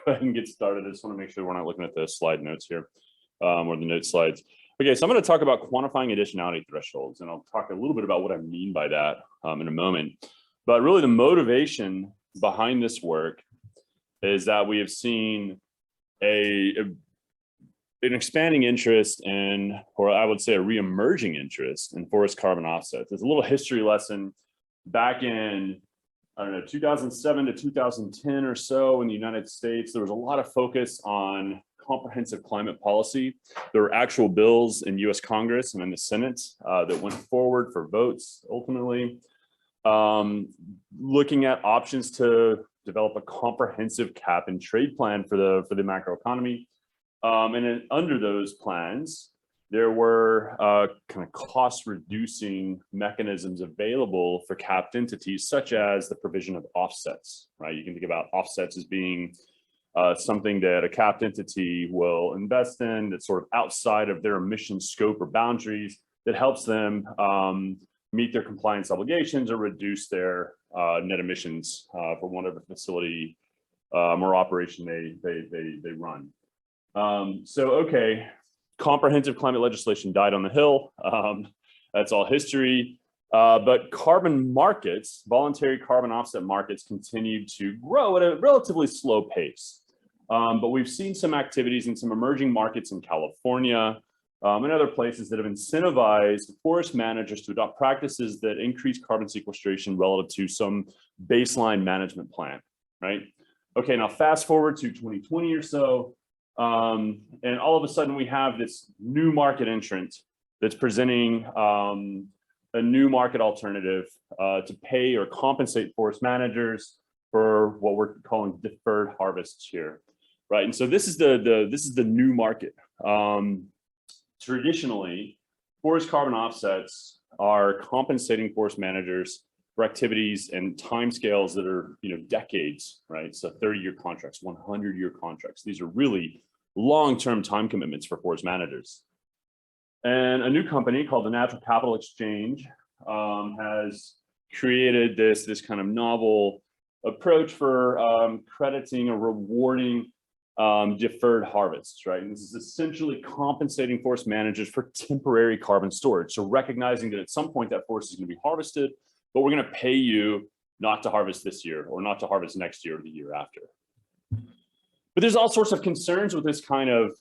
ahead and get started. I just want to make sure we're not looking at the slide notes here, or the note slides. Okay, so I'm going to talk about quantifying additionality thresholds, and I'll talk a little bit about what I mean by that in a moment. But really the motivation behind this work is that we have seen an expanding interest in, or I would say a re-emerging interest in forest carbon offsets. There's a little history lesson back in, I don't know, 2007 to 2010 or so in the United States. There was a lot of focus on comprehensive climate policy. There were actual bills in US Congress and in the Senate that went forward for votes ultimately, looking at options to develop a comprehensive cap and trade plan for the macroeconomy. And then under those plans, there were kind of cost reducing mechanisms available for capped entities, such as the provision of offsets, right? You can think about offsets as being something that a capped entity will invest in that's sort of outside of their emission scope or boundaries that helps them meet their compliance obligations or reduce their net emissions for whatever facility or operation they run. So, okay, comprehensive climate legislation died on the Hill. That's all history. But carbon markets, voluntary carbon offset markets, continued to grow at a relatively slow pace. But we've seen some activities in some emerging markets in California and other places that have incentivized forest managers to adopt practices that increase carbon sequestration relative to some baseline management plan, right? Okay, now fast forward to 2020 or so, and all of a sudden we have this new market entrant that's presenting a new market alternative to pay or compensate forest managers for what we're calling deferred harvests here, right? And so this is the new market. Traditionally, forest carbon offsets are compensating forest managers for activities and timescales that are, decades, right? So 30-year contracts, 100-year contracts. These are really long-term time commitments for forest managers. And a new company called the Natural Capital Exchange has created this kind of novel approach for crediting or rewarding deferred harvests, right? And this is essentially compensating forest managers for temporary carbon storage. So recognizing that at some point that forest is going to be harvested, but we're going to pay you not to harvest this year or not to harvest next year or the year after. But there's all sorts of concerns with this kind of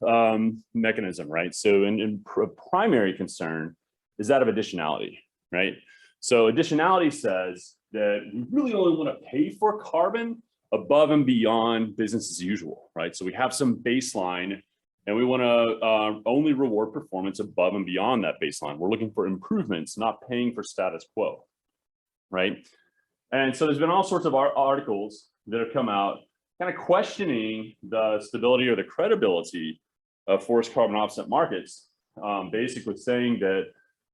mechanism, right? So a primary concern is that of additionality, right? So additionality says that we really only want to pay for carbon above and beyond business as usual, right? So we have some baseline and we want to only reward performance above and beyond that baseline. We're looking for improvements, not paying for status quo, right? And so there's been all sorts of articles that have come out kind of questioning the stability or the credibility of forest carbon offset markets, basically saying that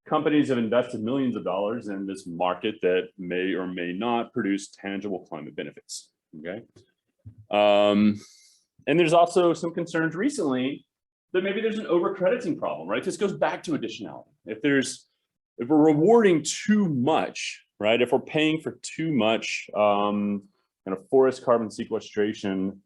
companies have invested millions of dollars in this market that may or may not produce tangible climate benefits, okay? And there's also some concerns recently that maybe there's an overcrediting problem, right? This goes back to additionality. If we're rewarding too much, right? If we're paying for too much kind of forest carbon sequestration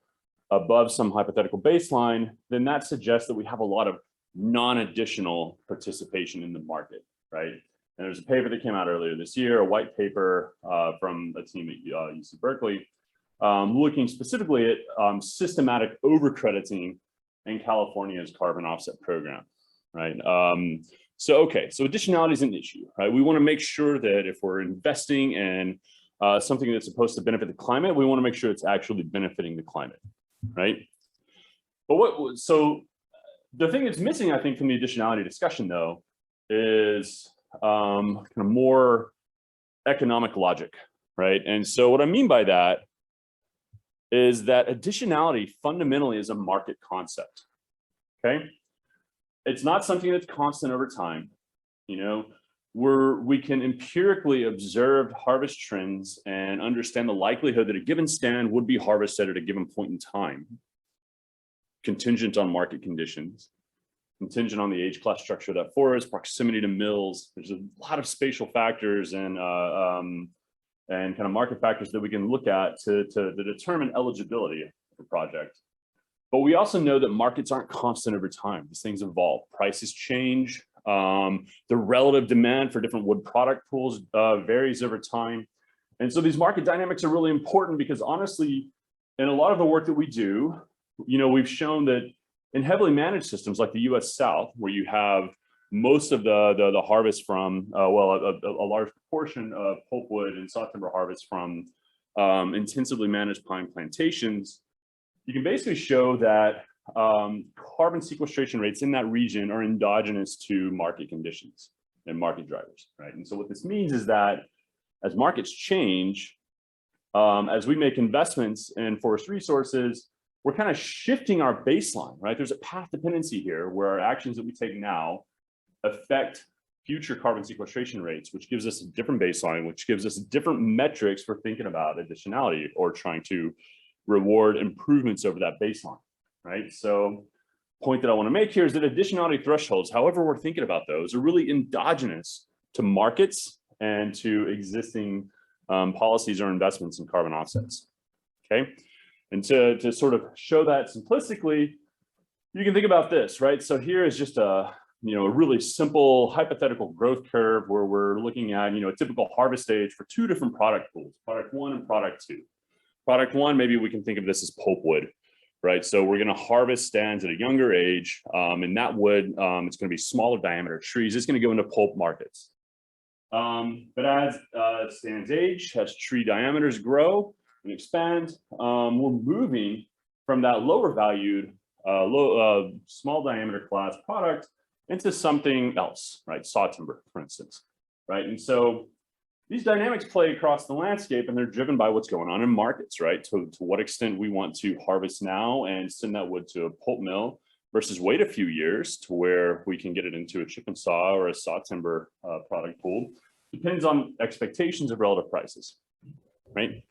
above some hypothetical baseline, then that suggests that we have a lot of non-additional participation in the market, right? And there's a paper that came out earlier this year, a white paper from a team at UC Berkeley, looking specifically at systematic overcrediting in California's carbon offset program, right? So additionality is an issue, right? We want to make sure that if we're investing in something that's supposed to benefit the climate, we want to make sure it's actually benefiting the climate, right? But so the thing that's missing, I think, from the additionality discussion, though, is kind of more economic logic, right? And so what I mean by that is that additionality fundamentally is a market concept, okay? It's not something that's constant over time, we can empirically observe harvest trends and understand the likelihood that a given stand would be harvested at a given point in time, contingent on market conditions, contingent on the age class structure of that forest, proximity to mills. There's a lot of spatial factors and kind of market factors that we can look at to determine eligibility of a project. But we also know that markets aren't constant over time. These things evolve, prices change, the relative demand for different wood product pools varies over time. And so these market dynamics are really important because honestly, in a lot of the work that we do, we've shown that in heavily managed systems like the US South, where you have most of the harvest from, a large proportion of pulpwood and sawtimber harvest from intensively managed pine plantations, you can basically show that carbon sequestration rates in that region are endogenous to market conditions and market drivers, right? And so what this means is that as markets change, as we make investments in forest resources, we're kind of shifting our baseline, right? There's a path dependency here where our actions that we take now affect future carbon sequestration rates, which gives us a different baseline, which gives us different metrics for thinking about additionality or trying to reward improvements over that baseline, right? So point that I want to make here is that additionality thresholds, however we're thinking about those, are really endogenous to markets and to existing policies or investments in carbon offsets, okay? And to sort of show that simplistically, you can think about this, right? So here is just a really simple hypothetical growth curve where we're looking at, a typical harvest stage for two different product pools, product one and product two. Product one, maybe we can think of this as pulpwood, right? So we're going to harvest stands at a younger age, and that wood, it's going to be smaller diameter trees. It's going to go into pulp markets. But as stands age, as tree diameters grow and expand, we're moving from that lower valued, small diameter class product into something else, right? Sawtimber, for instance, right? And so these dynamics play across the landscape, and they're driven by what's going on in markets, right? To what extent we want to harvest now and send that wood to a pulp mill versus wait a few years to where we can get it into a chip and saw or a sawtimber product pool. Depends on expectations of relative prices, right?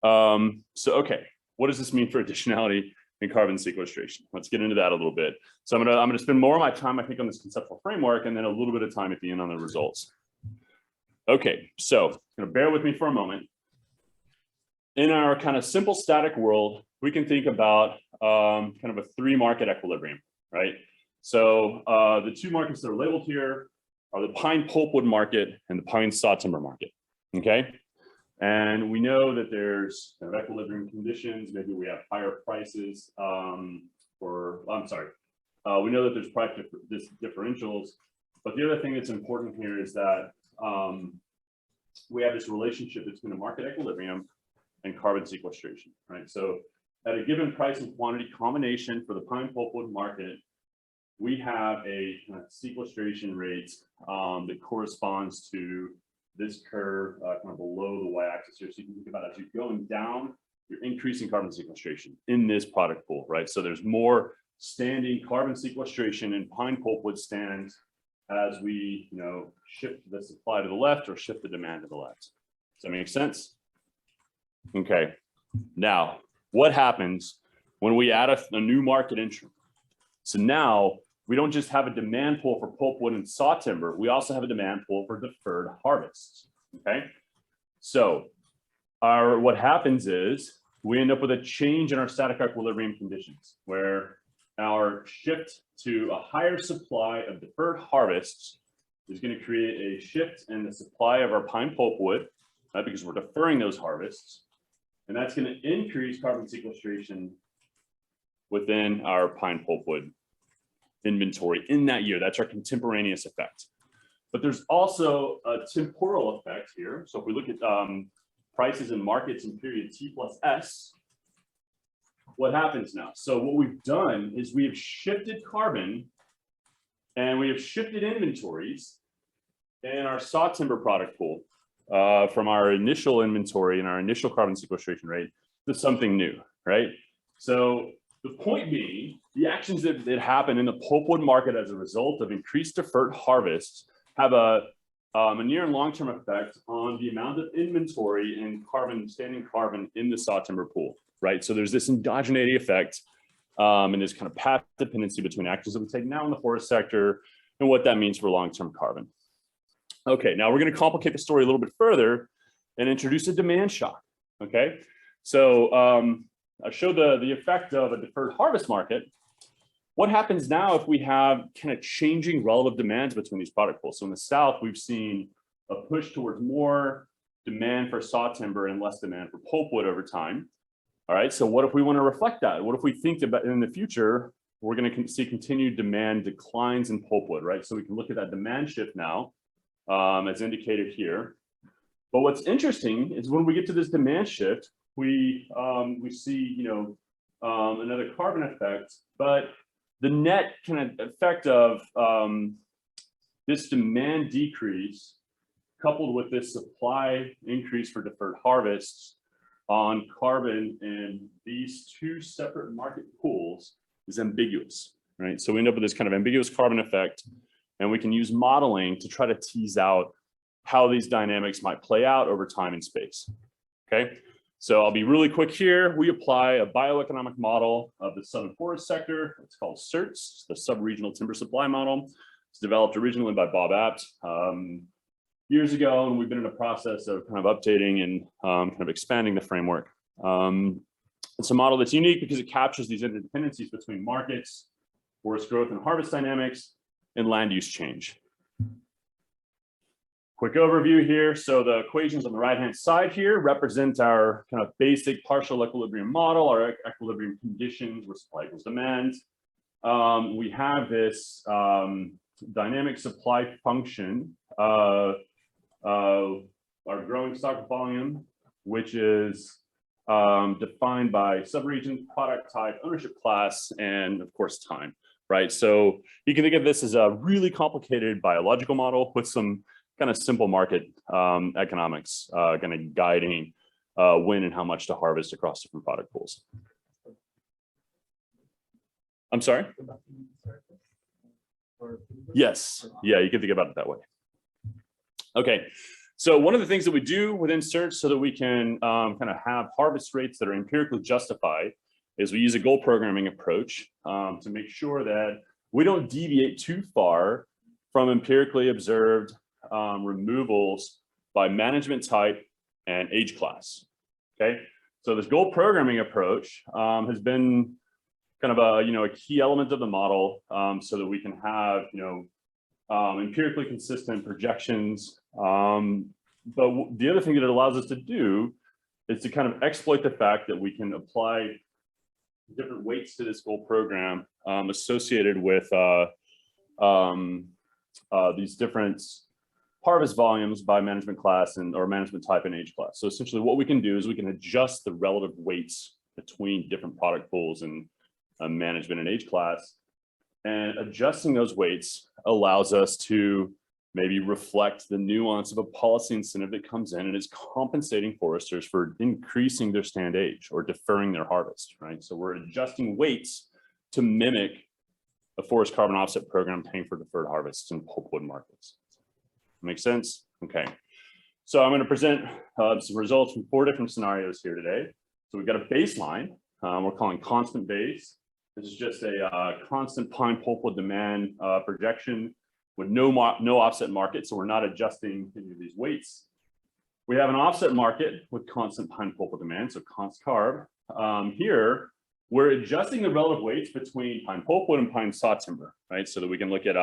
Okay, what does this mean for additionality and carbon sequestration? Let's get into that a little bit. So I'm gonna spend more of my time, I think, on this conceptual framework, and then a little bit of time at the end on the results. Okay, so bear with me for a moment. In our kind of simple static world, we can think about kind of a three market equilibrium, right? So the two markets that are labeled here are the pine pulpwood market and the pine sawtimber market, okay? And we know that there's kind of equilibrium conditions. Maybe we have higher prices we know that there's price differentials, but the other thing that's important here is that we have this relationship between a market equilibrium and carbon sequestration, right? So at a given price and quantity combination for the pine pulpwood market, we have a sequestration rate that corresponds to this curve kind of below the y-axis here. So you can think about it as you're going down, you're increasing carbon sequestration in this product pool, right? So there's more standing carbon sequestration in pine pulpwood stands as we, shift the supply to the left or shift the demand to the left. Does that make sense? Okay. Now, what happens when we add a new market entrant? So now we don't just have a demand pool for pulpwood and sawtimber, we also have a demand pool for deferred harvests, okay? So what happens is we end up with a change in our static equilibrium conditions where our shift to a higher supply of deferred harvests is going to create a shift in the supply of our pine pulpwood, right, because we're deferring those harvests, and that's going to increase carbon sequestration within our pine pulpwood inventory in that year. That's our contemporaneous effect. But there's also a temporal effect here. So if we look at prices and markets in period T plus S, what happens now? So what we've done is we have shifted carbon and we have shifted inventories in our sawtimber product pool from our initial inventory and our initial carbon sequestration rate to something new, right? So the point being, the actions that happen in the pulpwood market as a result of increased deferred harvests have a near and long-term effect on the amount of inventory and standing carbon in the sawtimber pool, right? So there's this endogeneity effect and this kind of path dependency between actions that we take now in the forest sector and what that means for long-term carbon. Okay, now we're going to complicate the story a little bit further and introduce a demand shock, okay? So showed the effect of a deferred harvest market. What happens now if we have kind of changing relative demands between these product pools? So in the South, we've seen a push towards more demand for saw timber and less demand for pulpwood over time. All right, so what if we want to reflect that? What if we think about in the future, we're going to see continued demand declines in pulpwood, right? So we can look at that demand shift now, as indicated here. But what's interesting is when we get to this demand shift, we see, you know, another carbon effect, but the net kind of effect of this demand decrease coupled with this supply increase for deferred harvests on carbon in these two separate market pools is ambiguous, right? So we end up with this kind of ambiguous carbon effect, and we can use modeling to try to tease out how these dynamics might play out over time and space, okay? So I'll be really quick here. We apply a bioeconomic model of the southern forest sector. It's called SERTS, the sub-regional timber supply model. It's developed originally by Bob Abt years ago, and we've been in a process of kind of updating and kind of expanding the framework. It's a model that's unique because it captures these interdependencies between markets, forest growth and harvest dynamics, and land use change. Quick overview here. So the equations on the right-hand side here represent our kind of basic partial equilibrium model, our equilibrium conditions where supply equals demand. We have this dynamic supply function, our growing stock volume, which is defined by subregion, product type, ownership class, and of course time, right? So you can think of this as a really complicated biological model with some kind of simple market economics kind of guiding when and how much to harvest across different product pools. I'm sorry? Yes, yeah, you can think about it that way. Okay, so one of the things that we do within search so that we can kind of have harvest rates that are empirically justified is we use a goal programming approach to make sure that we don't deviate too far from empirically observed removals by management type and age class. Okay, so this goal programming approach has been kind of a key element of the model so that we can have empirically consistent projections. But the other thing that it allows us to do is to kind of exploit the fact that we can apply different weights to this goal program associated with these different harvest volumes by management class or management type and age class. So essentially what we can do is we can adjust the relative weights between different product pools and management and age class. And adjusting those weights allows us to maybe reflect the nuance of a policy incentive that comes in and is compensating foresters for increasing their stand age or deferring their harvest, right? So we're adjusting weights to mimic a forest carbon offset program paying for deferred harvests in pulpwood markets. Make sense? Okay. So I'm going to present some results from 4 different scenarios here today. So we've got a baseline we're calling constant base. This is just a constant pine pulpwood demand projection with no offset market. So we're not adjusting any of these weights. We have an offset market with constant pine pulpwood demand, so const carb. Here, we're adjusting the relative weights between pine pulpwood and pine saw timber, right? So that we can look at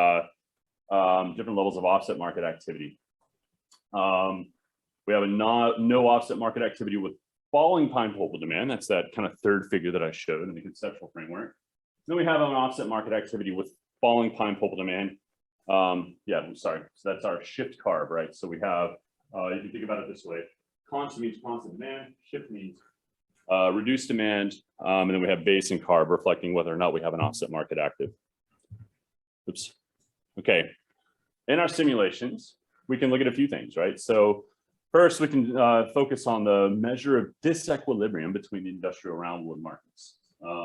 different levels of offset market activity. We have a no offset market activity with falling pine pulpwood demand. That's that kind of third figure that I showed in the conceptual framework. Then we have an offset market activity with falling pine pulpwood demand. Yeah, I'm sorry. So that's our shift carb, right? So we have, you can think about it this way. Constant means constant demand. Shift means reduced demand. And then we have base and carb reflecting whether or not we have an offset market active. Oops. Okay. In our simulations, we can look at a few things, right? So first, we can focus on the measure of disequilibrium between the industrial roundwood markets.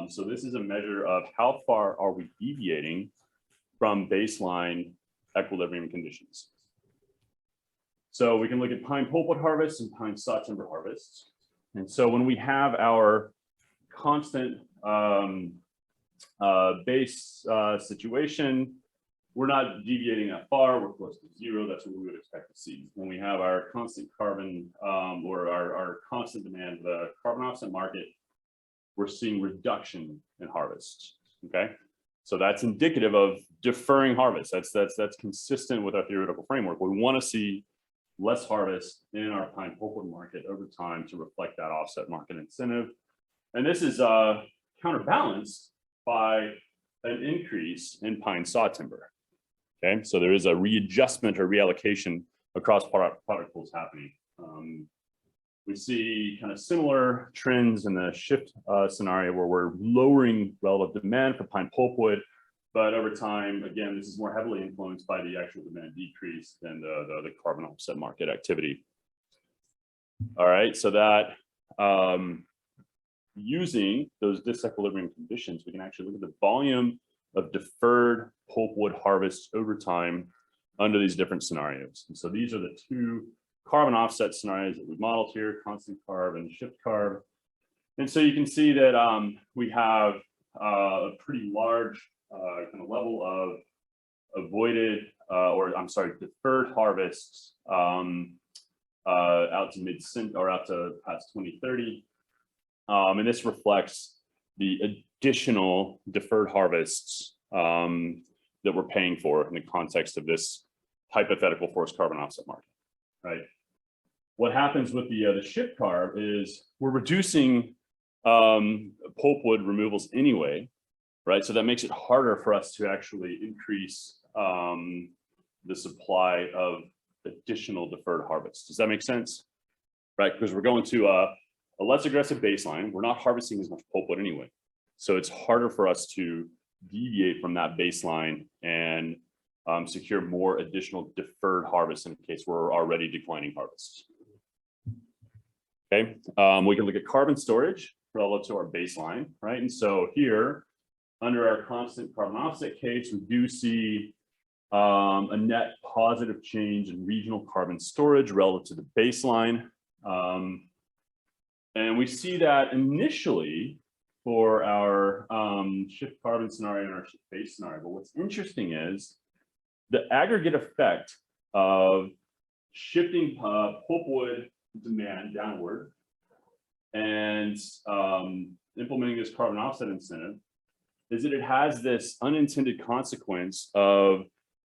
So this is a measure of how far are we deviating from baseline equilibrium conditions. So we can look at pine pulpwood harvests and pine saw timber harvests. And so when we have our constant base situation, we're not deviating that far. We're close to 0. That's what we would expect to see. When we have our constant carbon or our constant demand, the carbon offset market, we're seeing reduction in harvests. Okay, so that's indicative of deferring harvest. That's consistent with our theoretical framework. We want to see less harvest in our pine pulpwood market over time to reflect that offset market incentive. And this is counterbalanced by an increase in pine saw timber. Okay, so there is a readjustment or reallocation across product pools happening. We see kind of similar trends in the shift scenario where we're lowering relative demand for pine pulpwood, but over time, again, this is more heavily influenced by the actual demand decrease than the carbon offset market activity. All right, so that using those disequilibrium conditions, we can actually look at the volume of deferred pulpwood harvests over time under these different scenarios. And so these are the two carbon offset scenarios that we modeled here, constant carb and shift carb. And so you can see that we have a pretty large kind of level of avoided, deferred harvests out to out to past 2030. And this reflects the additional deferred harvests that we're paying for in the context of this hypothetical forest carbon offset market, right? What happens with the shift carb is we're reducing pulpwood removals anyway, right? So that makes it harder for us to actually increase the supply of additional deferred harvests. Does that make sense? Right, because we're going to a less aggressive baseline. We're not harvesting as much pulpwood anyway. So it's harder for us to deviate from that baseline and secure more additional deferred harvests in case we're already declining harvests. Okay, we can look at carbon storage relative to our baseline, right? And so here, under our constant carbon offset case, we do see a net positive change in regional carbon storage relative to the baseline. And we see that initially for our shift carbon scenario and our shift base scenario. But what's interesting is the aggregate effect of shifting pulpwood demand downward and implementing this carbon offset incentive is that it has this unintended consequence of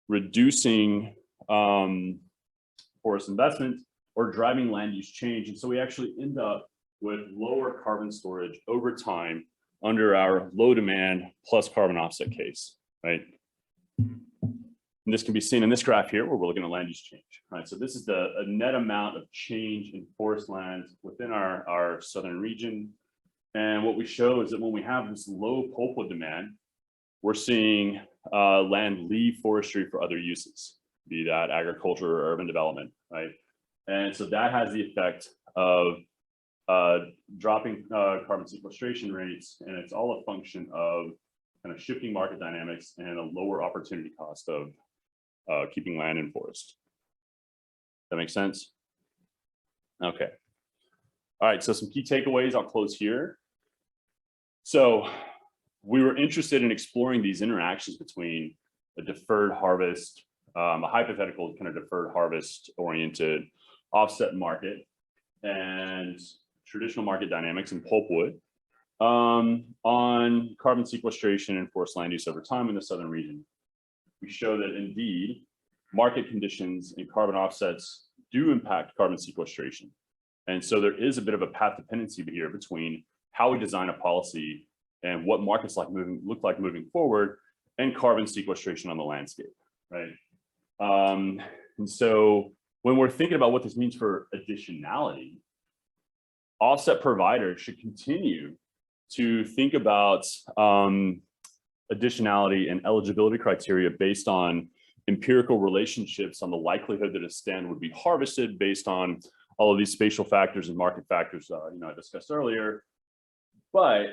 reducing forest investment or driving land use change. And so we actually end up with lower carbon storage over time under our low demand plus carbon offset case, right? And this can be seen in this graph here where we're looking at land use change, right? So this is a net amount of change in forest land within our southern region. And what we show is that when we have this low pulpwood demand, we're seeing land leave forestry for other uses, be that agriculture or urban development, right? And so that has the effect of dropping carbon sequestration rates, and it's all a function of kind of shifting market dynamics and a lower opportunity cost of keeping land in forest. That makes sense? Okay. All right, so some key takeaways, I'll close here. So we were interested in exploring these interactions between a deferred harvest, a hypothetical kind of deferred harvest oriented offset market and traditional market dynamics in pulpwood on carbon sequestration and forest land use over time in the southern region. We show that indeed market conditions and carbon offsets do impact carbon sequestration. And so there is a bit of a path dependency here between how we design a policy and what markets look like moving forward and carbon sequestration on the landscape, right? And so when we're thinking about what this means for additionality, offset providers should continue to think about additionality and eligibility criteria based on empirical relationships on the likelihood that a stand would be harvested based on all of these spatial factors and market factors I discussed earlier. But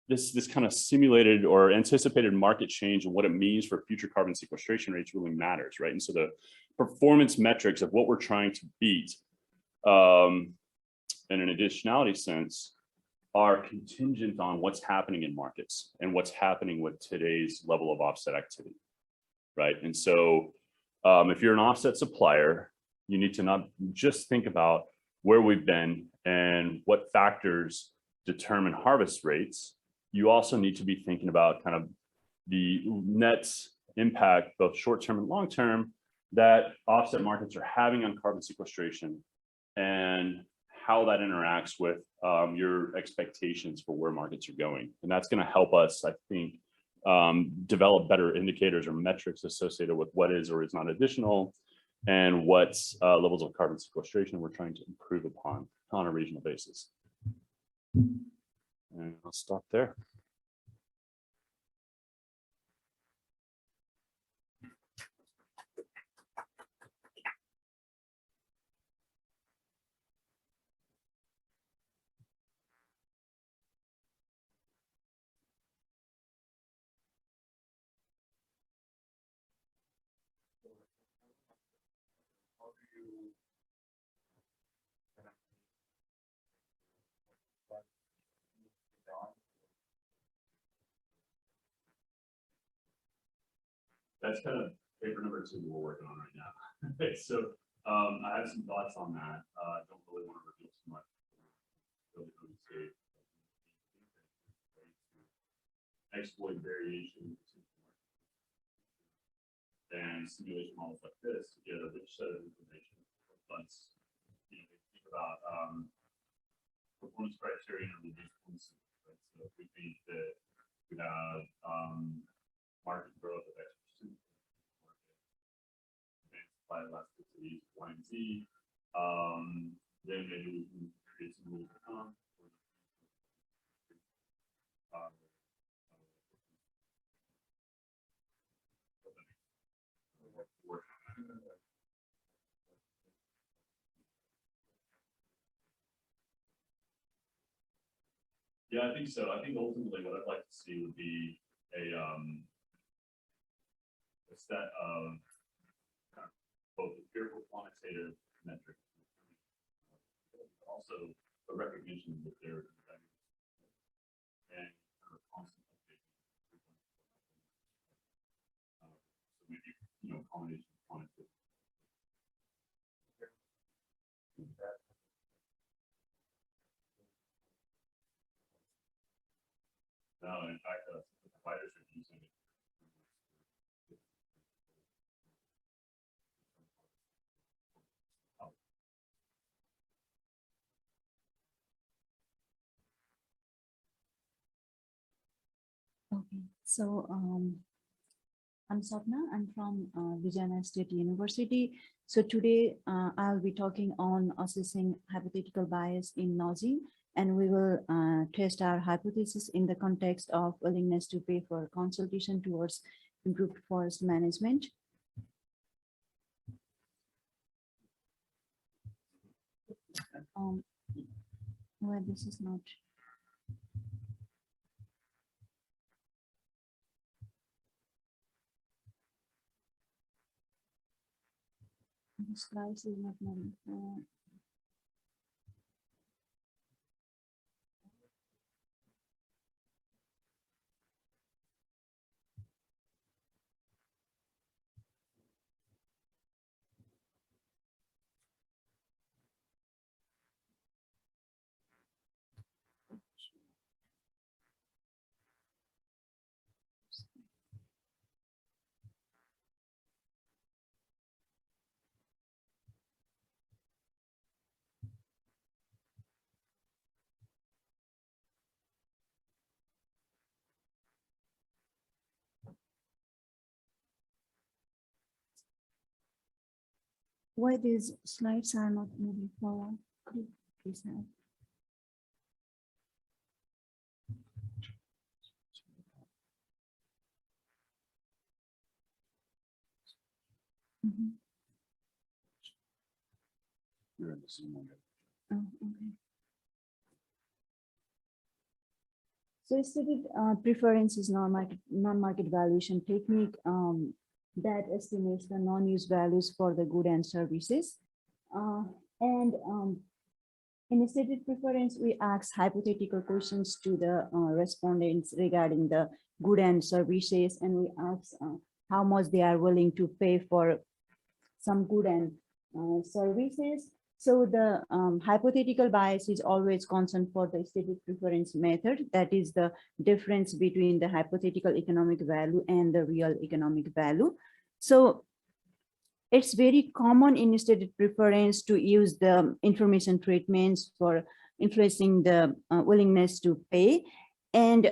this kind of simulated or anticipated market change and what it means for future carbon sequestration rates really matters, right? And so the performance metrics of what we're trying to beat in an additionality sense are contingent on what's happening in markets and what's happening with today's level of offset activity, right? And so if you're an offset supplier, you need to not just think about where we've been and what factors determine harvest rates, you also need to be thinking about kind of the net impact, both short-term and long-term, that offset markets are having on carbon sequestration and how that interacts with your expectations for where markets are going. And that's going to help us, I think, develop better indicators or metrics associated with what is or is not additional and what levels of carbon sequestration we're trying to improve upon on a regional basis. And I'll stop there. That's kind of paper number 2 we're working on right now. So I have some thoughts on that. Don't really want to reveal too much. Exploit variation and simulation models like this to get a rich set of information. But think about performance criteria and reduced points. Right? So if we think that we have market growth of X%, by elasticity Y and Z, then maybe we can create some rules of thumb. Yeah, I think so. I think ultimately what I'd like to see would be a set of both empirical quantitative metrics, but also a recognition that there is and constant updating. So maybe combination of quantitative. No, in fact, the providers are using it. Okay, so I'm Sapna. I'm from Vijayanagar State University. So today I'll be talking on assessing hypothetical bias in nudging, and we will test our hypothesis in the context of willingness to pay for consultation towards improved forest management. Well, this is not. The slides is not moving forward. Why these slides are not moving forward? Could you please help? You're in the Zoom window. Oh, okay. So stated preference is non-market valuation technique that estimates the non-use values for the good and services. In a stated preference, we ask hypothetical questions to the respondents regarding the good and services, and we ask how much they are willing to pay for some good and services. So the hypothetical bias is always constant for the stated preference method. That is the difference between the hypothetical economic value and the real economic value. So it's very common in stated preference to use the information treatments for influencing the willingness to pay. And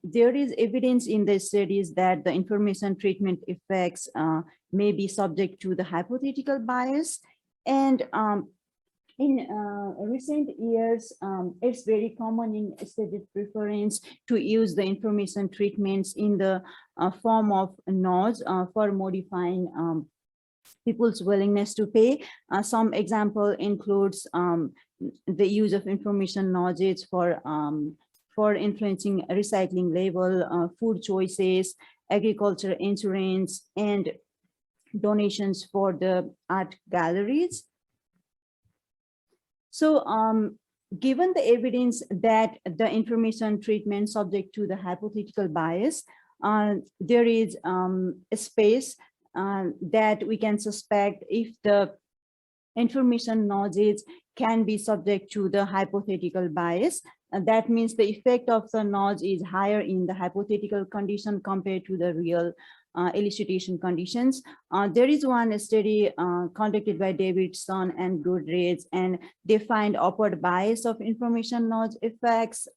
there is evidence in the studies that the information treatment effects may be subject to the hypothetical bias. And in recent years, it's very common in stated preference to use the information treatments in the form of nodes for modifying people's willingness to pay. Some example includes the use of information knowledge for influencing recycling label, food choices, agriculture insurance, and donations for the art galleries. So given the evidence that the information treatment subject to the hypothetical bias, there is a space that we can suspect if the information knowledge can be subject to the hypothetical bias. That means the effect of the knowledge is higher in the hypothetical condition compared to the real elicitation conditions. There is one study conducted by Davidson and Goodrich, and they find upward bias of information knowledge effects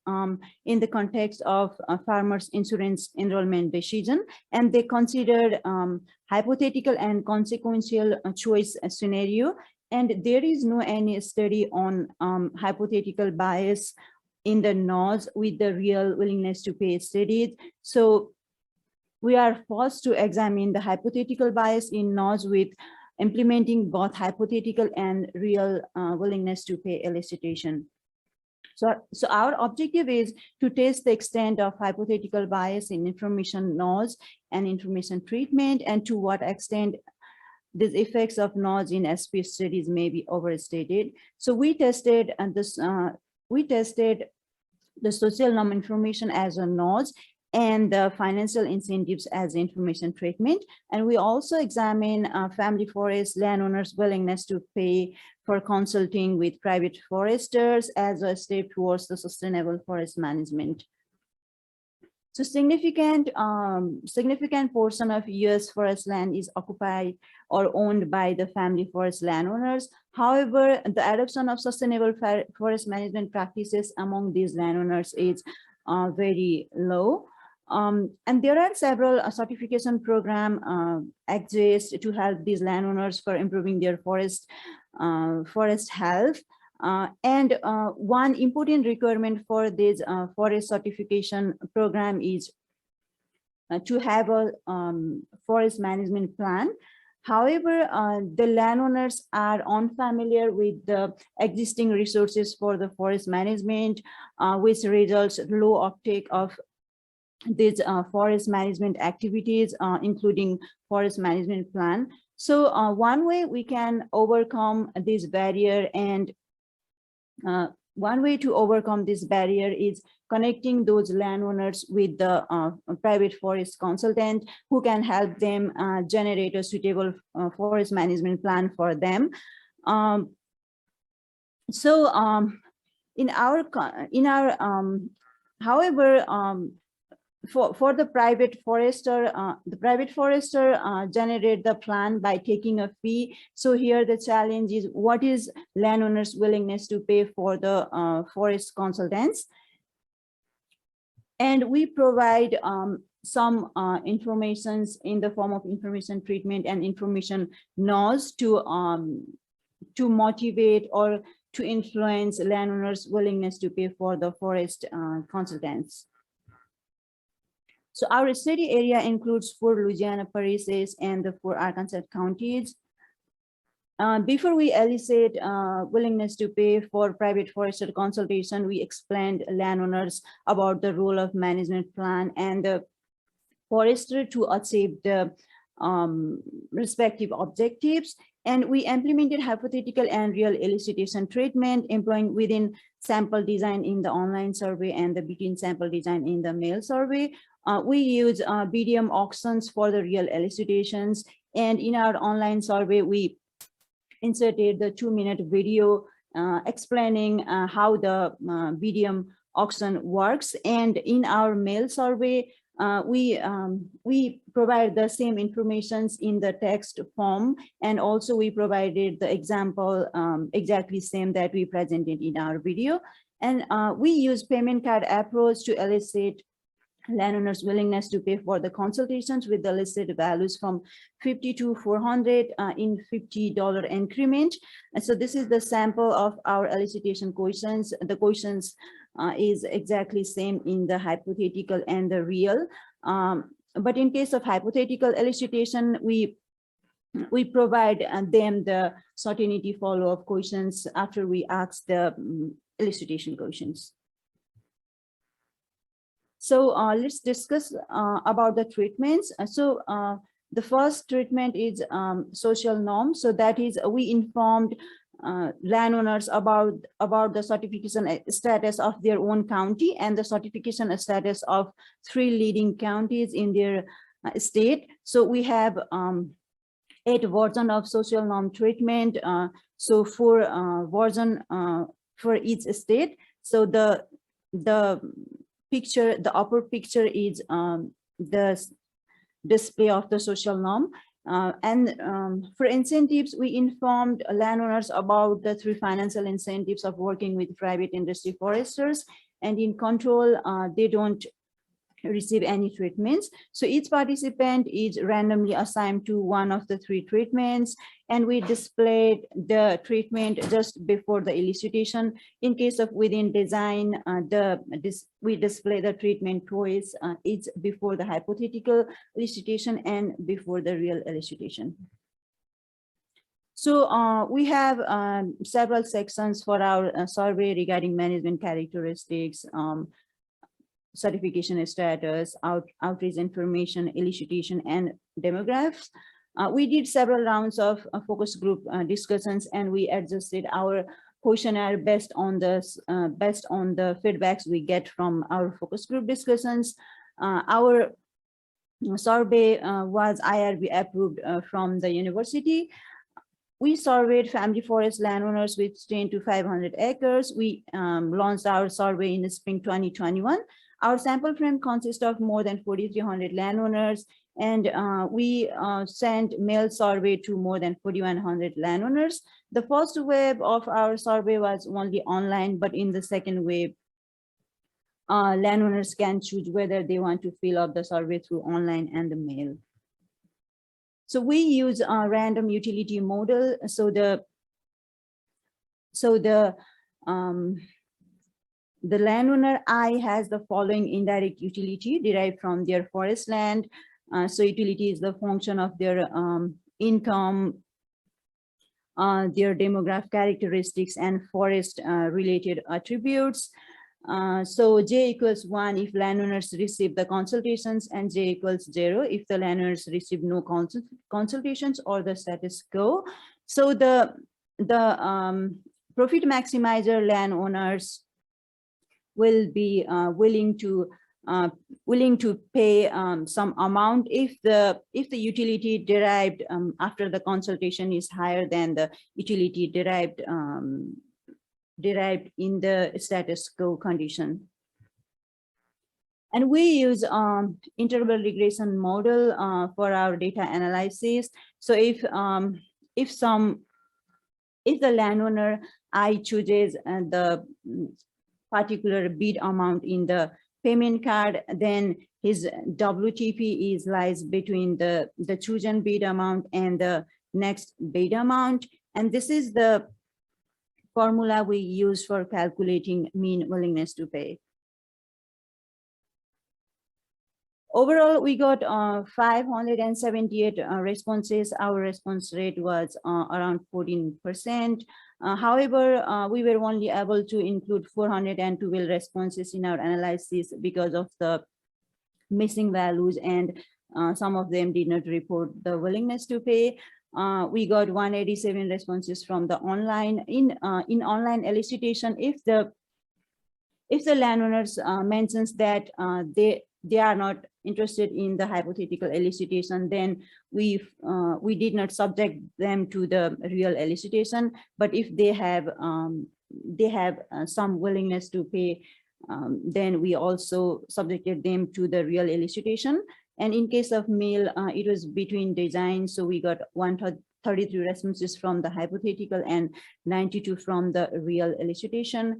in the context of farmers' insurance enrollment decision, and they considered hypothetical and consequential choice scenario. And there is no any study on hypothetical bias in the nodes with the real willingness to pay studies. So we are forced to examine the hypothetical bias in nodes with implementing both hypothetical and real willingness to pay elicitation. So our objective is to test the extent of hypothetical bias in information nodes and information treatment, and to what extent these effects of nodes in SP studies may be overstated. So we tested the social norm information as a nodes and the financial incentives as information treatment. And we also examine family forest landowners' willingness to pay for consulting with private foresters as a step towards the sustainable forest management. So significant portion of US forest land is occupied or owned by the family forest landowners. However, the adoption of sustainable forest management practices among these landowners is very low. And there are several certification programs exist to help these landowners for improving their forest health. And one important requirement for this forest certification program is to have a forest management plan. However, the landowners are unfamiliar with the existing resources for the forest management, which results low uptake of these forest management activities, including forest management plan. So one way we can overcome this barrier, and one way to overcome this barrier is connecting those landowners with the private forest consultant who can help them generate a suitable forest management plan for them. However, for the private forester, generate the plan by taking a fee. So here the challenge is, what is landowners' willingness to pay for the forest consultants? And we provide some informations in the form of information treatment and information nodes to motivate or to influence landowners' willingness to pay for the forest consultants. So our study area includes 4 Louisiana parishes and the 4 Arkansas counties. Before we elicit willingness to pay for private forester consultation, we explained landowners about the role of management plan and the forester to achieve the respective objectives. And we implemented hypothetical and real elicitation treatment, employing within sample design in the online survey and the between sample design in the mail survey. We use BDM auctions for the real elicitations. And in our online survey, we inserted the 2-minute video explaining how the medium auction works. And in our mail survey, we provide the same informations in the text form, and also we provided the example exactly same that we presented in our video. And we use payment card approach to elicit landowners' willingness to pay for the consultations with the listed values from 50 to 400 in $50 increment. And so this is the sample of our elicitation questions. The questions is exactly same in the hypothetical and the real. But in case of hypothetical elicitation, we provide them the certainty follow-up questions after we ask the elicitation questions. So let's discuss about the treatments. So the first treatment is social norm. So that is, we informed landowners about the certification status of their own county and the certification status of 3 leading counties in their state. So we have 8 versions of social norm treatment. So 4 versions for each state. So the picture, the upper picture is the display of the social norm. For incentives, we informed landowners about the 3 financial incentives of working with private industry foresters, and in control, they don't receive any treatments. So each participant is randomly assigned to one of the 3 treatments, and we displayed the treatment just before the elicitation. In case of within design, we display the treatment twice, each before the hypothetical elicitation and before the real elicitation. So we have several sections for our survey regarding management characteristics, certification status, outreach information, elicitation, and demographics. We did several rounds of focus group discussions, and we adjusted our questionnaire based on the feedbacks we get from our focus group discussions. Our survey was IRB approved from the university. We surveyed family forest landowners with 10 to 500 acres. We launched our survey in the spring 2021. Our sample frame consists of more than 4,300 landowners, and we sent mail survey to more than 4,100 landowners. The first wave of our survey was only online, but in the second wave, landowners can choose whether they want to fill out the survey through online and the mail. So we use a random utility model. So the landowner I has the following indirect utility derived from their forest land. So utility is the function of their income, their demographic characteristics, and forest related attributes. So J equals 1 if landowners receive the consultations, and J equals 0 if the landowners receive no consultations or the status quo. So the profit maximizer landowners will be willing to pay some amount if the utility derived after the consultation is higher than the utility derived in the status quo condition. And we use interval regression model for our data analysis. So if the landowner I chooses the particular bid amount in the payment card, then his WTP lies between the chosen bid amount and the next bid amount. And this is the formula we use for calculating mean willingness to pay. Overall, we got 578 responses. Our response rate was around 14%. However, we were only able to include 412 responses in our analysis because of the missing values, and some of them did not report the willingness to pay. We got 187 responses from the online. In online elicitation, if the landowners mentions that they are not interested in the hypothetical elicitation, then we did not subject them to the real elicitation. But if they have some willingness to pay, then we also subjected them to the real elicitation. And in case of male, it was between design. So we got 133 responses from the hypothetical and 92 from the real elicitation.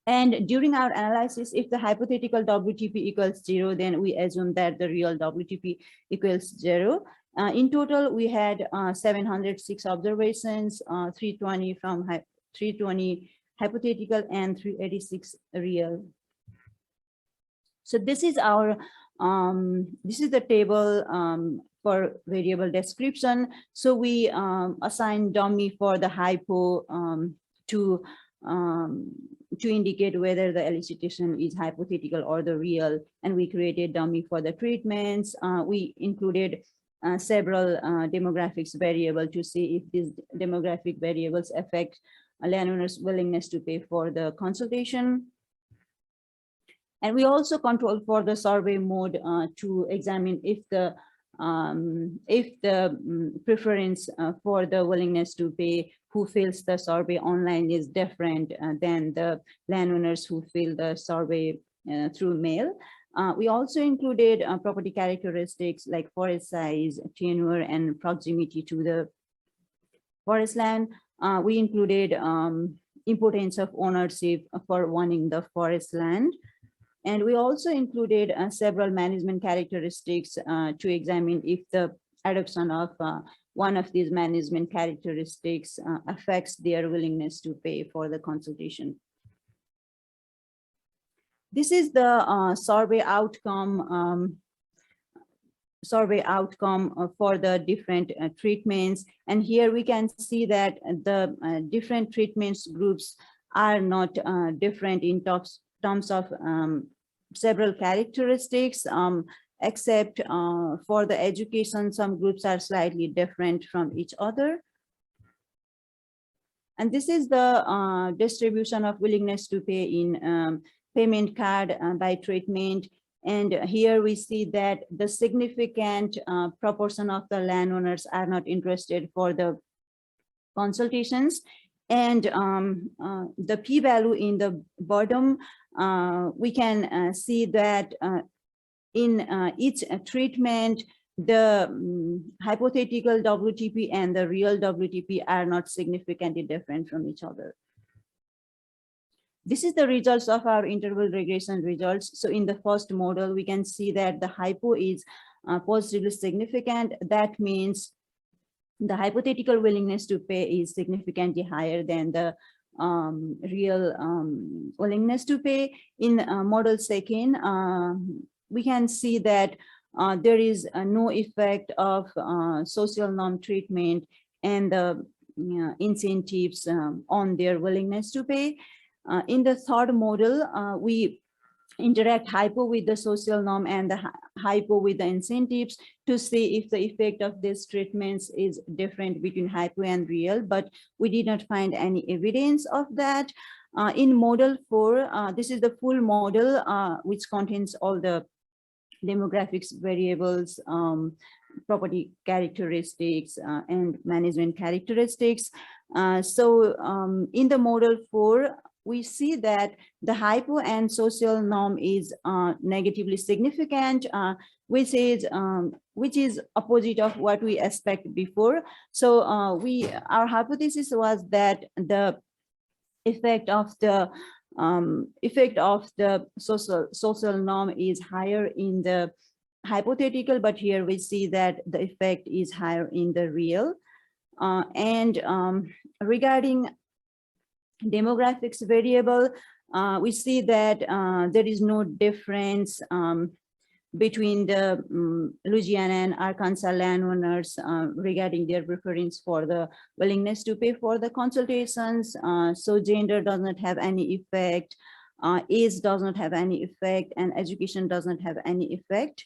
And during our analysis, if the hypothetical WTP equals 0, then we assume that the real WTP equals 0. In total, we had 706 observations, 320 from 320 hypothetical and 386 real. So this is our this is the table for variable description. So we assign dummy for the hypo to indicate whether the elicitation is hypothetical or the real, and we created dummy for the treatments. We included several demographics variable to see if these demographic variables affect a landowner's willingness to pay for the consultation. And we also control for the survey mode to examine if the preference for the willingness to pay who fills the survey online is different than the landowners who fill the survey through mail. We also included property characteristics like forest size, tenure, and proximity to the forest land. We included importance of ownership for wanting the forest land. And we also included several management characteristics to examine if the adoption of one of these management characteristics affects their willingness to pay for the consultation. This is the survey outcome for the different treatments. And here we can see that the different treatments groups are not different in terms of several characteristics, except for the education, some groups are slightly different from each other. And this is the distribution of willingness to pay in payment card by treatment. And here we see that the significant proportion of the landowners are not interested for the consultations. And the p-value in the bottom, we can see that in each treatment, the hypothetical WTP and the real WTP are not significantly different from each other. This is the results of our interval regression results. So in the first model, we can see that the hypo is positively significant. That means the hypothetical willingness to pay is significantly higher than the real willingness to pay. In model second, we can see that there is no effect of social norm treatment and the incentives on their willingness to pay. In the third model, we interact hypo with the social norm and the hypo with the incentives to see if the effect of these treatments is different between hypo and real, but we did not find any evidence of that. In model 4, this is the full model which contains all the demographics variables, property characteristics, and management characteristics. So in the model 4, we see that the hypo and social norm is negatively significant, which is opposite of what we expect before. So our hypothesis was that the effect of the social norm is higher in the hypothetical, but here we see that the effect is higher in the real. Regarding demographics variable, we see that there is no difference between the Louisiana and Arkansas landowners regarding their preference for the willingness to pay for the consultations. So gender does not have any effect, age does not have any effect, and education does not have any effect.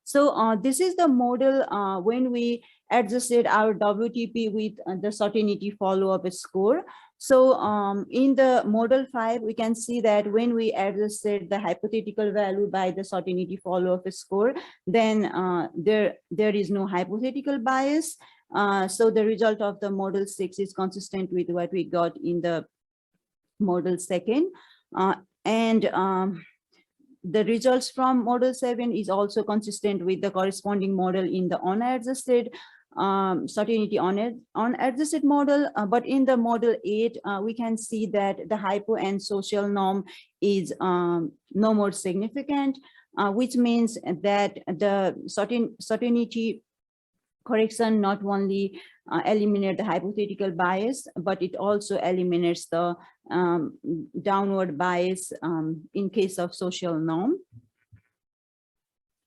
So this is the model when we adjusted our WTP with the certainty follow-up score. So in the model 5, we can see that when we adjusted the hypothetical value by the certainty follow-up score, then there is no hypothetical bias. So the result of the model 6 is consistent with what we got in the model 2nd. And the results from model 7 is also consistent with the corresponding model in the unadjusted certainty unadjusted model, but in the model 8, we can see that the hypo and social norm is no more significant, which means that the certainty correction not only eliminate the hypothetical bias, but it also eliminates the downward bias in case of social norm.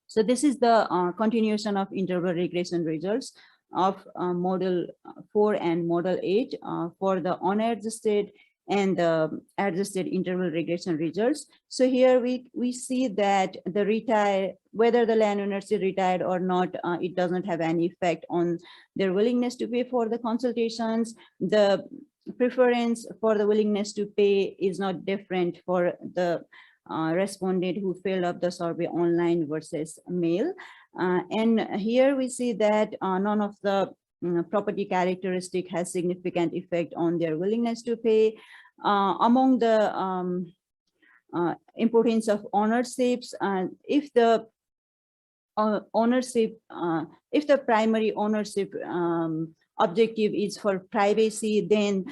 So this is the continuation of interval regression results of model 4 and model 8 for the unadjusted and the adjusted interval regression results. So here we see that the whether the landowners is retired or not, it doesn't have any effect on their willingness to pay for the consultations. The preference for the willingness to pay is not different for the respondent who filled up the survey online versus mail. And here we see that none of the property characteristic has significant effect on their willingness to pay. Among the importance of ownerships, if the if the primary ownership objective is for privacy, then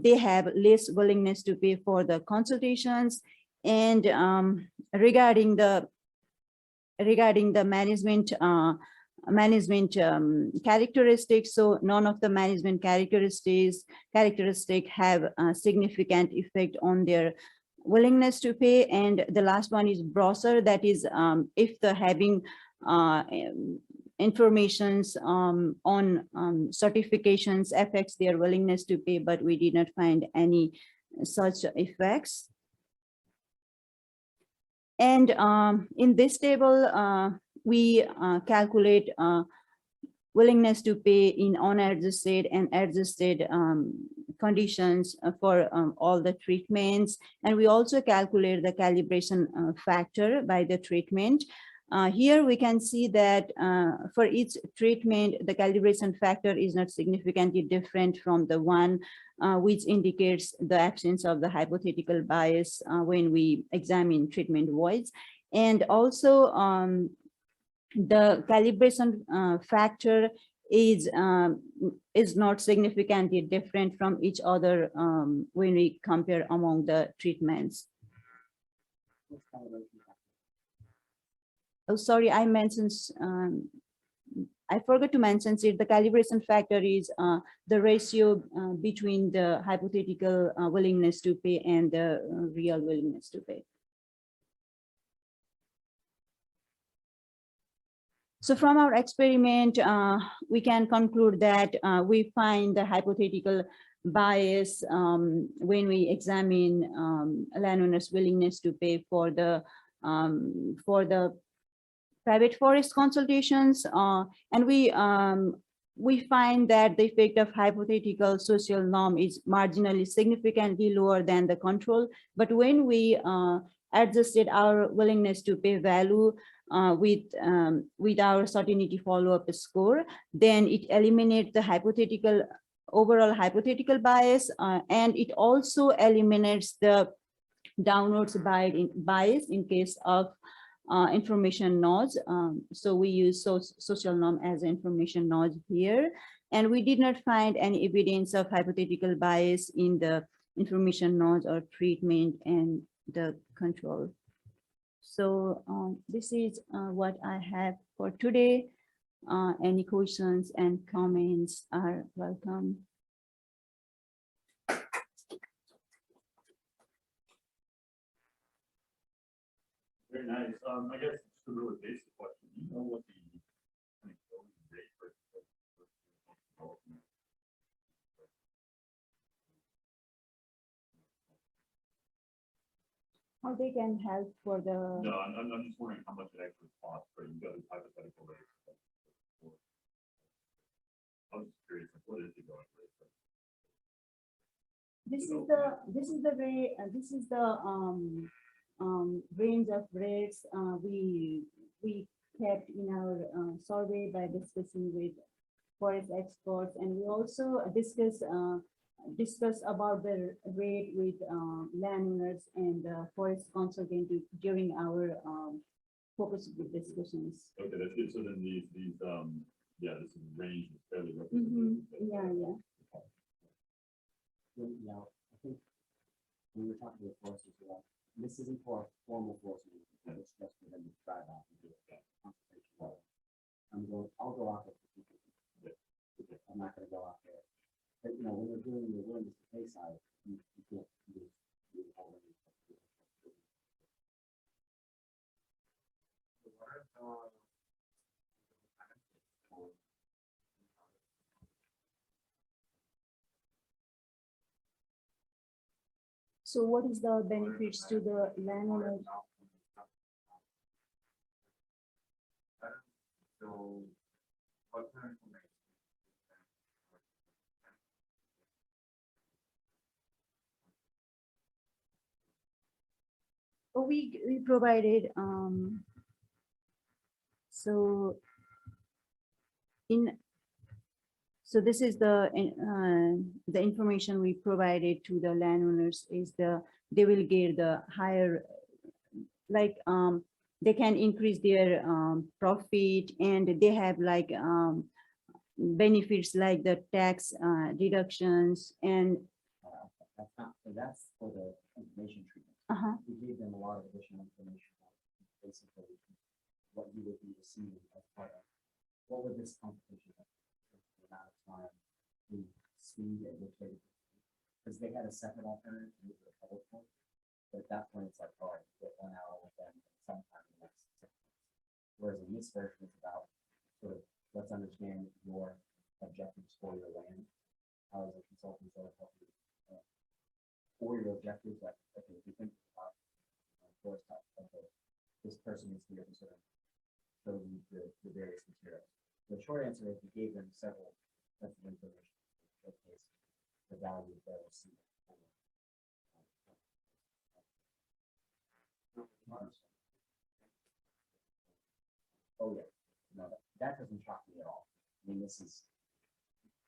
they have less willingness to pay for the consultations. And regarding the management characteristics, so none of the management characteristics have a significant effect on their willingness to pay. And the last one is brochure, that is if the having informations on certifications affects their willingness to pay, but we did not find any such effects. And in this table, we calculate willingness to pay in unadjusted and adjusted conditions for all the treatments. And we also calculate the calibration factor by the treatment. Here we can see that for each treatment, the calibration factor is not significantly different from the one which indicates the absence of the hypothetical bias when we examine treatment voids. And also the calibration factor is not significantly different from each other when we compare among the treatments. Oh, sorry, I mentioned, I forgot to mention it. The calibration factor is the ratio between the hypothetical willingness to pay and the real willingness to pay. So from our experiment, we can conclude that we find the hypothetical bias when we examine landowners' willingness to pay for the private forest consultations, and we find that the effect of hypothetical social norm is marginally significantly lower than the control. But when we adjusted our willingness to pay value with our certainty follow-up score, then it eliminates the overall hypothetical bias, and it also eliminates the downwards bias in case of information nodes. So we use social norm as information node here, and we did not find any evidence of hypothetical bias in the information nodes or treatment and the control. So this is what I have for today. Any questions and comments are welcome. Very nice. I guess it's a really basic question. Do you know what the kind of going rate for development? How they can help for the... No, I'm just wondering how much it actually costs for you got these hypothetical rates. I was just curious, like, what is the going rate? This is the way, this is the range of rates we kept in our survey by discussing with forest experts, and we also discuss about the rate with landowners and forest consultant during our focus group discussions. Okay, that's good. So then yeah, this range is fairly Mhm. representative. Yeah, yeah. Now, I think when we're talking with foresters, this isn't for a formal forest meeting, it's just for them to drive out and do a consultation. I'll go out there for people. I'm not gonna go out there. But, you know, when we're doing the willingness to pay side, you can't use the whole range. So what is the benefits to the landowner? So, what kind of information? We provided so in so this is the information we provided to the landowners is they will get the higher, like they can increase their profit, and they have like benefits like the tax deductions and That's not, so that's for the information treatment. We gave them a lot of additional information on basically what you would be receiving as part of, what would this competition have, the amount of time, the speed at which they, because they had a separate alternative to the public one. But at that point, it's like, all right, get 1 hour with them sometime in the next 6 months. Whereas in this version, it's about sort of, let's understand your objectives for your land. How is a consultant going to help you for your objectives? Like, okay, if you think about forest type, okay, this person is here to sort of show you the various materials. The short answer is we gave them several sets of information to showcase the value of those. Oh yeah, no, that doesn't shock me at all. I mean, this is,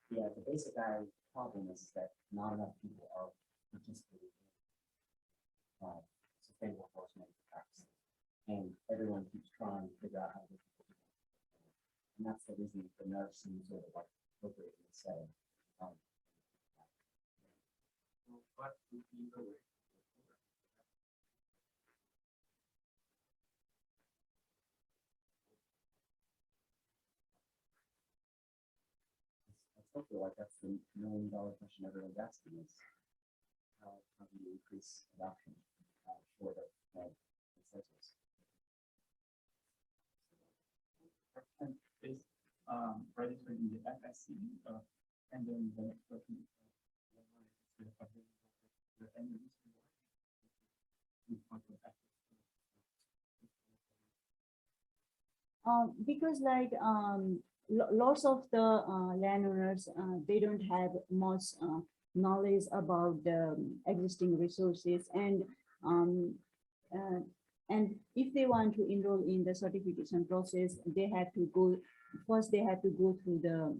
yeah, the basic problem is that not enough people are participating in sustainable forest management practices, and everyone keeps trying to figure out how to do it. And that's the reason the nurse seems sort of like appropriately said. What would be the way? I still feel like that's the $1 million question everyone's asking is how do you increase adoption for the incentives? And is registered in the FSC, and then the next question is the end of this because like lots of the landowners they don't have much knowledge about the existing resources, um, uh, and if they want to enroll in the certification process, they have to go first. They have to go through the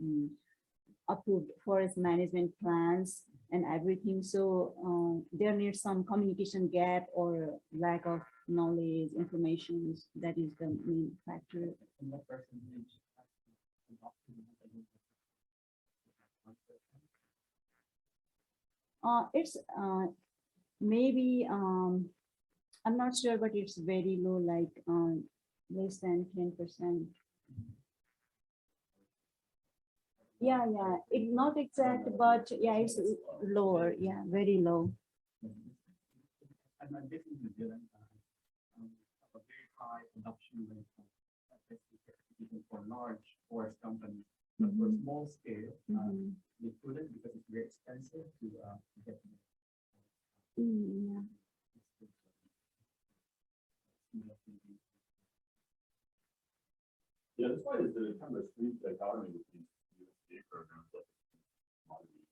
approved forest management plans and everything. So there needs some communication gap or lack of knowledge, information. That is the main factor. and what percentage It's maybe I'm not sure, but it's very low, like less than 10%. Yeah, yeah, it's not exact, but yeah, it's lower. Yeah, very low. and this is New Zealand have a very high adoption rate of certification for large forest companies, but for small scale, they couldn't because it's very expensive to get them. Yeah. Yeah, that's why there's the kind of a street dichotomy with these USDA programs like commodities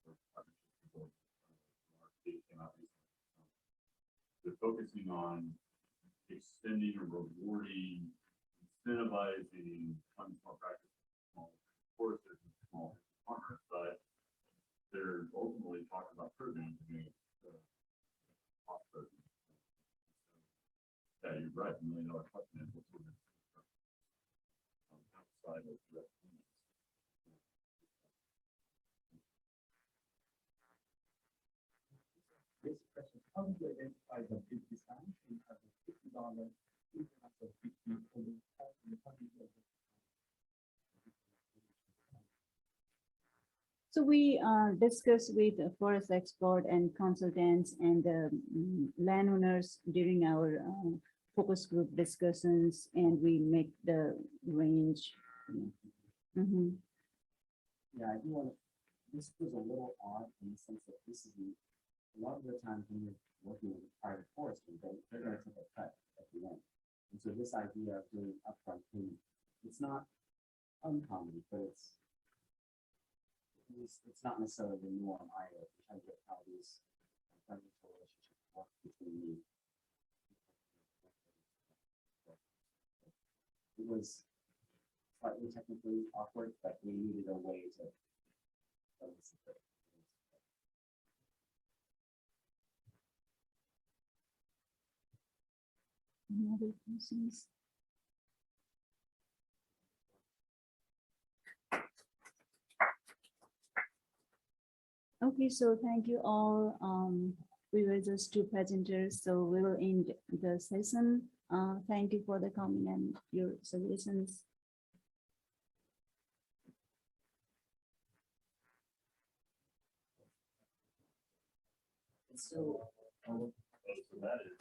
or partnerships. they're focusing on extending or rewarding, incentivizing small practice, small courses, and small farmers, but they're ultimately talking about programs to make cost burden. Yeah, you're right. $1 million question is what's outside of direct payments. This question, how do you identify the big design in terms of $50, in terms of 50 for the So we discussed with the forest expert and consultants and landowners during our focus group discussions, and we make the range. Mhm. Yeah, I do want to, this was a little odd in the sense that this is, a lot of the times when you're working with private forestry, they're going to take a cut at the end. And so this idea of doing upfront payment, it's not uncommon, but it's not necessarily the norm either, in terms of how these financial relationships work between you. It was slightly technically awkward, but we needed a way to. Any other questions? Okay, so thank you all. We were just two presenters, so we will end the session. Thank you for the comment and your suggestions. So, So that is